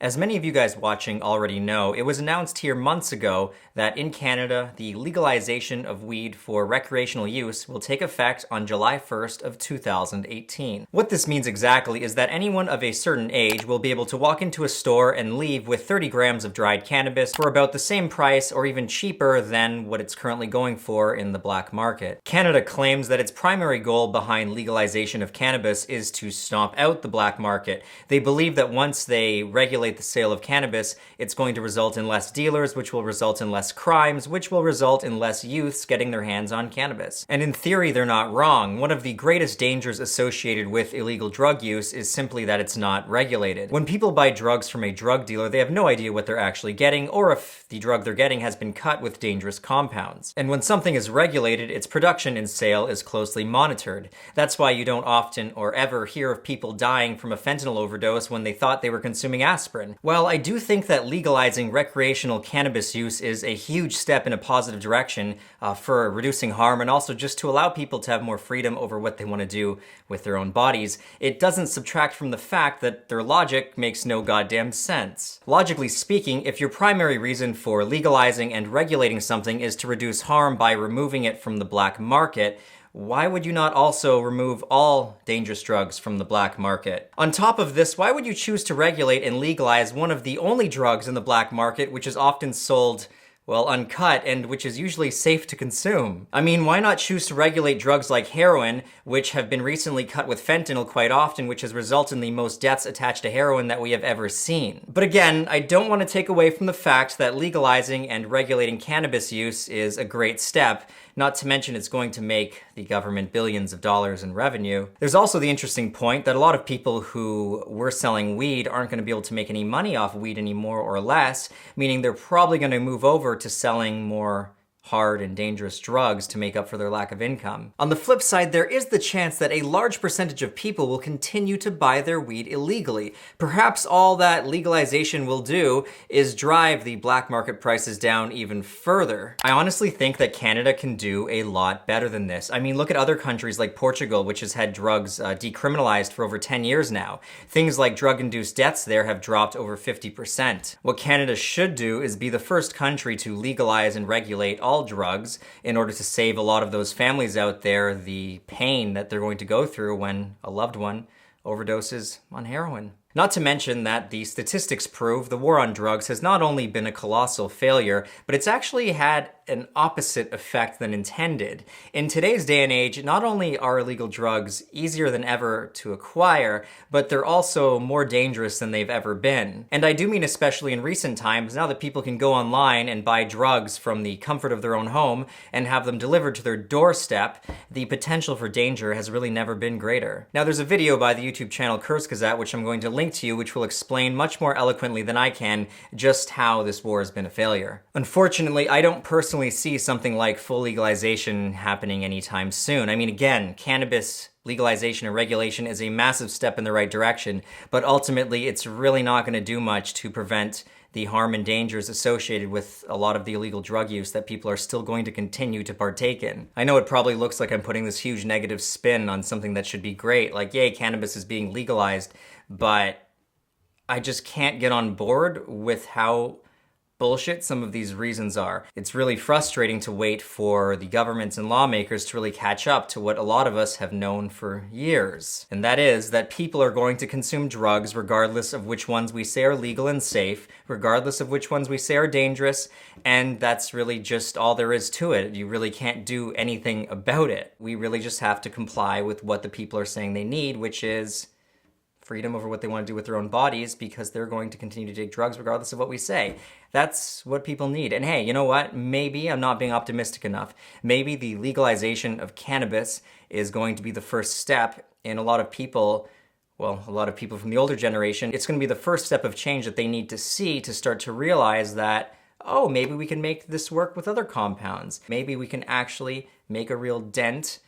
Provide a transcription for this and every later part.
As many of you guys watching already know, it was announced here months ago that in Canada, the legalization of weed for recreational use will take effect on July 1st of 2018. What this means exactly is that anyone of a certain age will be able to walk into a store and leave with 30 grams of dried cannabis for about the same price or even cheaper than what it's currently going for in the black market. Canada claims that its primary goal behind legalization of cannabis is to stomp out the black market. They believe that once they regulate the sale of cannabis, it's going to result in less dealers, which will result in less crimes, which will result in less youths getting their hands on cannabis. And in theory, they're not wrong. One of the greatest dangers associated with illegal drug use is simply that it's not regulated. When people buy drugs from a drug dealer, they have no idea what they're actually getting, or if the drug they're getting has been cut with dangerous compounds. And when something is regulated, its production and sale is closely monitored. That's why you don't often or ever hear of people dying from a fentanyl overdose when they thought they were consuming aspirin. While I do think that legalizing recreational cannabis use is a huge step in a positive direction for reducing harm and also just to allow people to have more freedom over what they want to do with their own bodies, it doesn't subtract from the fact that their logic makes no goddamn sense. Logically speaking, if your primary reason for legalizing and regulating something is to reduce harm by removing it from the black market, why would you not also remove all dangerous drugs from the black market? On top of this, why would you choose to regulate and legalize one of the only drugs in the black market which is often sold, well, uncut, and which is usually safe to consume? I mean, why not choose to regulate drugs like heroin, which have been recently cut with fentanyl quite often, which has resulted in the most deaths attached to heroin that we have ever seen? But again, I don't want to take away from the fact that legalizing and regulating cannabis use is a great step, not to mention it's going to make the government billions of dollars in revenue. There's also the interesting point that a lot of people who were selling weed aren't going to be able to make any money off weed anymore or less, meaning they're probably going to move over to selling more hard and dangerous drugs to make up for their lack of income. On the flip side, there is the chance that a large percentage of people will continue to buy their weed illegally. Perhaps all that legalization will do is drive the black market prices down even further. I honestly think that Canada can do a lot better than this. I mean, look at other countries like Portugal, which has had drugs decriminalized for over 10 years now. Things like drug-induced deaths there have dropped over 50%. What Canada should do is be the first country to legalize and regulate all drugs in order to save a lot of those families out there the pain that they're going to go through when a loved one overdoses on heroin. Not to mention that the statistics prove the war on drugs has not only been a colossal failure, but it's actually had an opposite effect than intended. In today's day and age, not only are illegal drugs easier than ever to acquire, but they're also more dangerous than they've ever been. And I do mean especially in recent times, now that people can go online and buy drugs from the comfort of their own home and have them delivered to their doorstep, the potential for danger has really never been greater. Now there's a video by the YouTube channel Curse Gazette, which I'm going to link to you, which will explain much more eloquently than I can just how this war has been a failure. Unfortunately, I don't personally see something like full legalization happening anytime soon. I mean, again, cannabis legalization and regulation is a massive step in the right direction, but ultimately it's really not going to do much to prevent the harm and dangers associated with a lot of the illegal drug use that people are still going to continue to partake in. I know it probably looks like I'm putting this huge negative spin on something that should be great, like, yay, cannabis is being legalized, but I just can't get on board with how bullshit some of these reasons are. It's really frustrating to wait for the governments and lawmakers to really catch up to what a lot of us have known for years. And that is that people are going to consume drugs regardless of which ones we say are legal and safe, regardless of which ones we say are dangerous, and that's really just all there is to it. You really can't do anything about it. We really just have to comply with what the people are saying they need, which is freedom over what they want to do with their own bodies, because they're going to continue to take drugs regardless of what we say. That's what people need. And hey, you know what? Maybe I'm not being optimistic enough. Maybe the legalization of cannabis is going to be the first step in a lot of people from the older generation. It's going to be the first step of change that they need to see to start to realize that, oh, maybe we can make this work with other compounds. Maybe we can actually make a real dent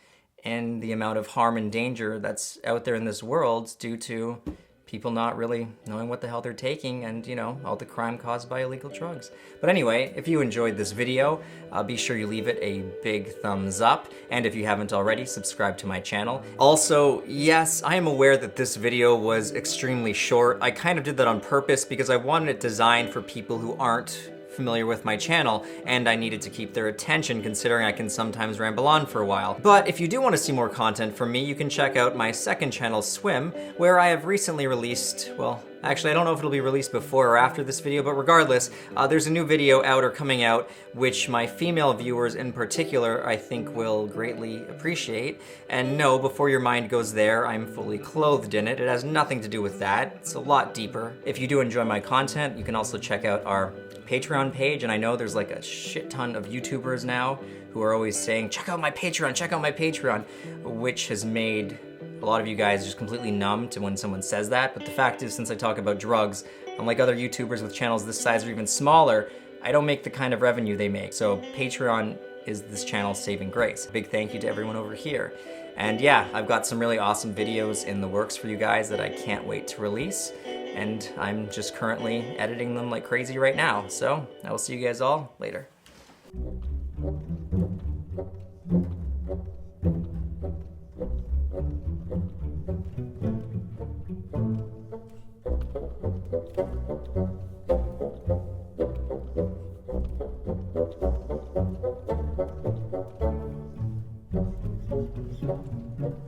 in the amount of harm and danger that's out there in this world due to people not really knowing what the hell they're taking and, you know, all the crime caused by illegal drugs. But anyway, if you enjoyed this video, be sure you leave it a big thumbs up. And if you haven't already, subscribe to my channel. Also, yes, I am aware that this video was extremely short. I kind of did that on purpose because I wanted it designed for people who aren't familiar with my channel, and I needed to keep their attention considering I can sometimes ramble on for a while. But if you do want to see more content from me, you can check out my second channel, Swim, where I have recently released, well, actually I don't know if it'll be released before or after this video, but regardless, there's a new video out or coming out which my female viewers in particular I think will greatly appreciate. And no, before your mind goes there, I'm fully clothed in it. It has nothing to do with that. It's a lot deeper. If you do enjoy my content, you can also check out our Patreon page, and I know there's like a shit ton of YouTubers now who are always saying, check out my Patreon, which has made a lot of you guys just completely numb to when someone says that. But the fact is, since I talk about drugs, unlike other YouTubers with channels this size or even smaller, I don't make the kind of revenue they make. So Patreon is this channel's saving grace. Big thank you to everyone over here. And yeah, I've got some really awesome videos in the works for you guys that I can't wait to release. And I'm just currently editing them like crazy right now. So I will see you guys all later.